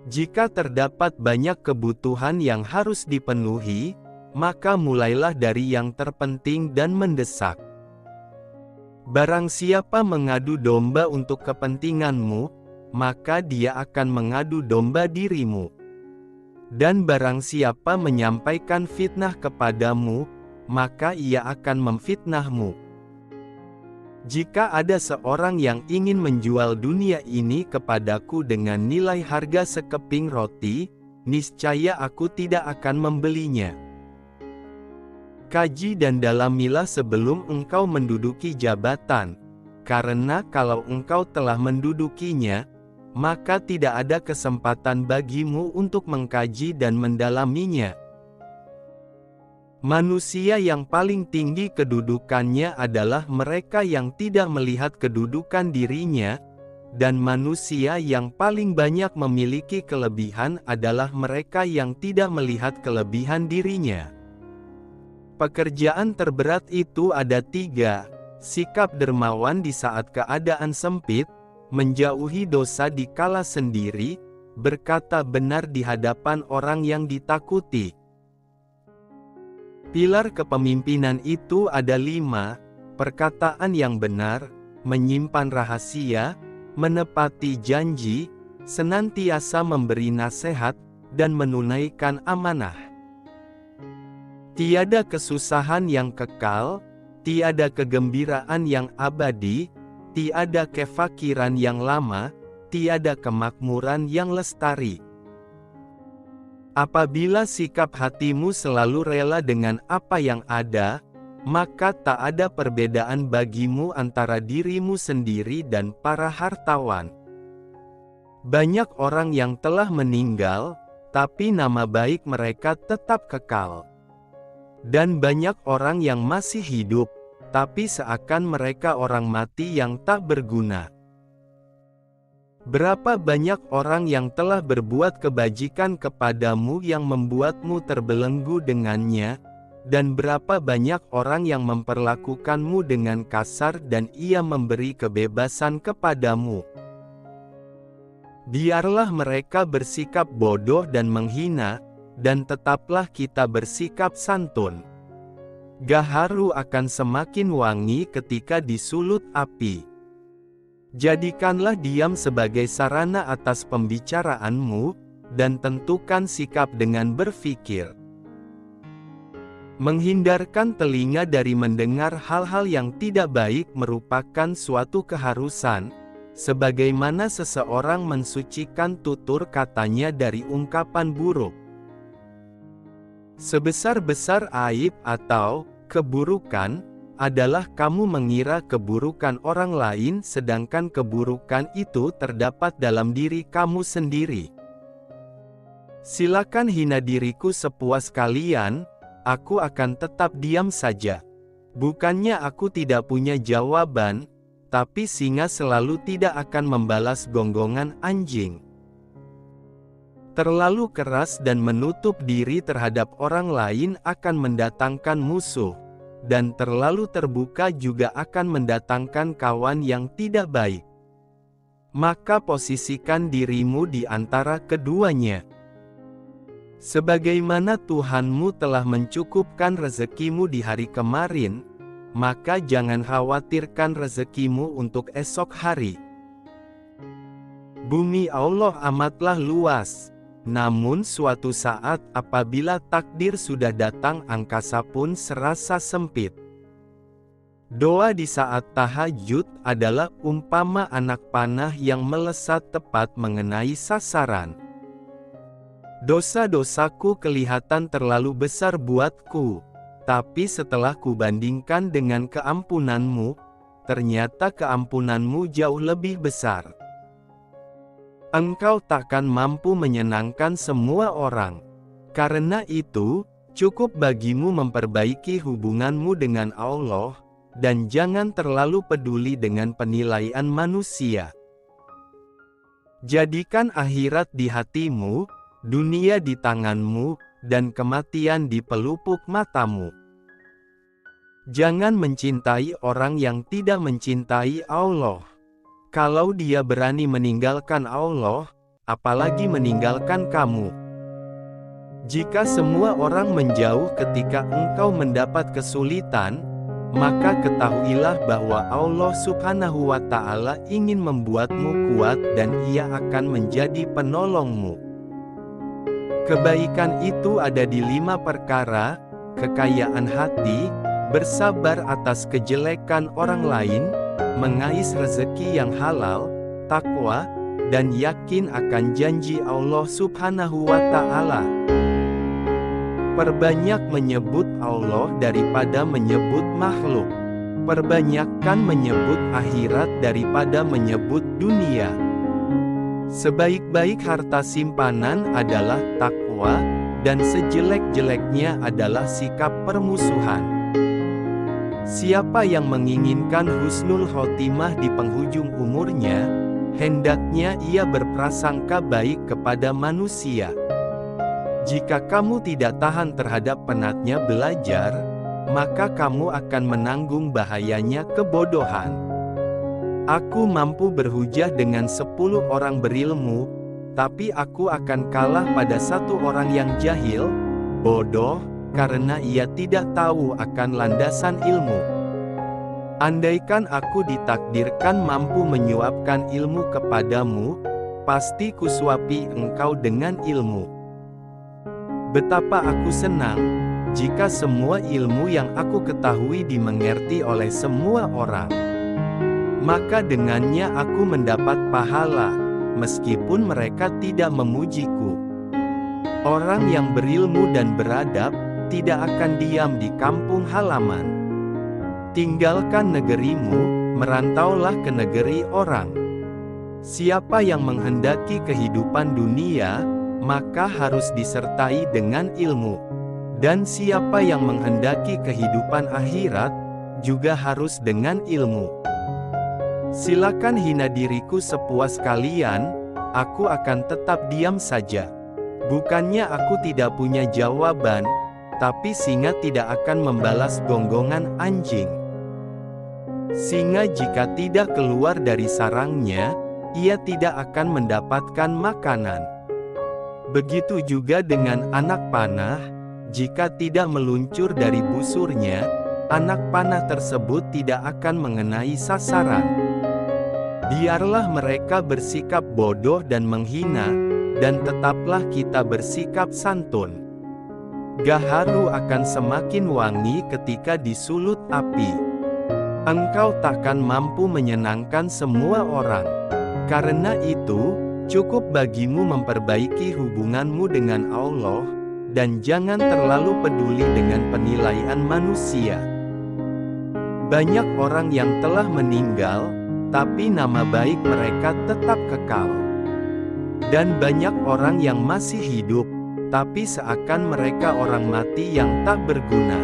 Jika terdapat banyak kebutuhan yang harus dipenuhi, maka mulailah dari yang terpenting dan mendesak. Barang siapa mengadu domba untuk kepentinganmu, maka dia akan mengadu domba dirimu. Dan barang siapa menyampaikan fitnah kepadamu, maka ia akan memfitnahmu. Jika ada seorang yang ingin menjual dunia ini kepadaku dengan nilai harga sekeping roti, niscaya aku tidak akan membelinya. Kaji dan dalamilah sebelum engkau menduduki jabatan, karena kalau engkau telah mendudukinya, maka tidak ada kesempatan bagimu untuk mengkaji dan mendalaminya. Manusia yang paling tinggi kedudukannya adalah mereka yang tidak melihat kedudukan dirinya, dan manusia yang paling banyak memiliki kelebihan adalah mereka yang tidak melihat kelebihan dirinya. Pekerjaan terberat itu ada 3, sikap dermawan di saat keadaan sempit, menjauhi dosa di kala sendiri, berkata benar di hadapan orang yang ditakuti. Pilar kepemimpinan itu ada 5, perkataan yang benar, menyimpan rahasia, menepati janji, senantiasa memberi nasihat, dan menunaikan amanah. Tiada kesusahan yang kekal, tiada kegembiraan yang abadi, tiada kefakiran yang lama, tiada kemakmuran yang lestari. Apabila sikap hatimu selalu rela dengan apa yang ada, maka tak ada perbedaan bagimu antara dirimu sendiri dan para hartawan. Banyak orang yang telah meninggal, tapi nama baik mereka tetap kekal. Dan banyak orang yang masih hidup, tapi seakan mereka orang mati yang tak berguna. Berapa banyak orang yang telah berbuat kebajikan kepadamu yang membuatmu terbelenggu dengannya, dan berapa banyak orang yang memperlakukanmu dengan kasar dan ia memberi kebebasan kepadamu. Biarlah mereka bersikap bodoh dan menghina, dan tetaplah kita bersikap santun. Gaharu akan semakin wangi ketika disulut api. Jadikanlah diam sebagai sarana atas pembicaraanmu, dan tentukan sikap dengan berfikir. Menghindarkan telinga dari mendengar hal-hal yang tidak baik merupakan suatu keharusan, sebagaimana seseorang mensucikan tutur katanya dari ungkapan buruk. Sebesar-besar aib atau keburukan adalah kamu mengira keburukan orang lain sedangkan keburukan itu terdapat dalam diri kamu sendiri. Silakan hina diriku sepuas kalian, aku akan tetap diam saja. Bukannya aku tidak punya jawaban, tapi singa selalu tidak akan membalas gonggongan anjing. Terlalu keras dan menutup diri terhadap orang lain akan mendatangkan musuh, dan terlalu terbuka juga akan mendatangkan kawan yang tidak baik. Maka posisikan dirimu di antara keduanya. Sebagaimana Tuhanmu telah mencukupkan rezekimu di hari kemarin, maka jangan khawatirkan rezekimu untuk esok hari. Bumi Allah amatlah luas. Namun suatu saat apabila takdir sudah datang angkasa pun serasa sempit. Doa di saat tahajud adalah umpama anak panah yang melesat tepat mengenai sasaran. Dosa-dosaku kelihatan terlalu besar buatku, tapi setelah kubandingkan dengan keampunanmu, ternyata keampunanmu jauh lebih besar. Engkau takkan mampu menyenangkan semua orang. Karena itu, cukup bagimu memperbaiki hubunganmu dengan Allah, dan jangan terlalu peduli dengan penilaian manusia. Jadikan akhirat di hatimu, dunia di tanganmu, dan kematian di pelupuk matamu. Jangan mencintai orang yang tidak mencintai Allah. Kalau dia berani meninggalkan Allah, apalagi meninggalkan kamu. Jika semua orang menjauh ketika engkau mendapat kesulitan, maka ketahuilah bahwa Allah Subhanahu wa Ta'ala ingin membuatmu kuat dan Ia akan menjadi penolongmu. Kebaikan itu ada di 5 perkara: kekayaan hati, bersabar atas kejelekan orang lain, mengais rezeki yang halal, takwa, dan yakin akan janji Allah Subhanahu wa Ta'ala. Perbanyak menyebut Allah daripada menyebut makhluk. Perbanyakkan menyebut akhirat daripada menyebut dunia. Sebaik-baik harta simpanan adalah takwa, dan sejelek-jeleknya adalah sikap permusuhan. Siapa yang menginginkan husnul khotimah di penghujung umurnya, hendaknya ia berprasangka baik kepada manusia. Jika kamu tidak tahan terhadap penatnya belajar, maka kamu akan menanggung bahayanya kebodohan. Aku mampu berhujah dengan 10 orang berilmu, tapi aku akan kalah pada 1 orang yang jahil, bodoh, karena ia tidak tahu akan landasan ilmu. Andaikan aku ditakdirkan mampu menyuapkan ilmu kepadamu, pasti kusuapi engkau dengan ilmu. Betapa aku senang, jika semua ilmu yang aku ketahui dimengerti oleh semua orang. Maka dengannya aku mendapat pahala, meskipun mereka tidak memujiku. Orang yang berilmu dan beradab, tidak akan diam di kampung halaman. Tinggalkan negerimu, merantaulah ke negeri orang. Siapa yang menghendaki kehidupan dunia, maka harus disertai dengan ilmu. Dan siapa yang menghendaki kehidupan akhirat, juga harus dengan ilmu. Silakan hina diriku sepuas kalian, aku akan tetap diam saja. Bukannya aku tidak punya jawaban, tapi singa tidak akan membalas gonggongan anjing. Singa jika tidak keluar dari sarangnya, ia tidak akan mendapatkan makanan. Begitu juga dengan anak panah, jika tidak meluncur dari busurnya, anak panah tersebut tidak akan mengenai sasaran. Biarlah mereka bersikap bodoh dan menghina, dan tetaplah kita bersikap santun. Gaharu akan semakin wangi ketika disulut api. Engkau takkan mampu menyenangkan semua orang. Karena itu, cukup bagimu memperbaiki hubunganmu dengan Allah, dan jangan terlalu peduli dengan penilaian manusia. Banyak orang yang telah meninggal, tapi nama baik mereka tetap kekal. Dan banyak orang yang masih hidup, tapi seakan mereka orang mati yang tak berguna.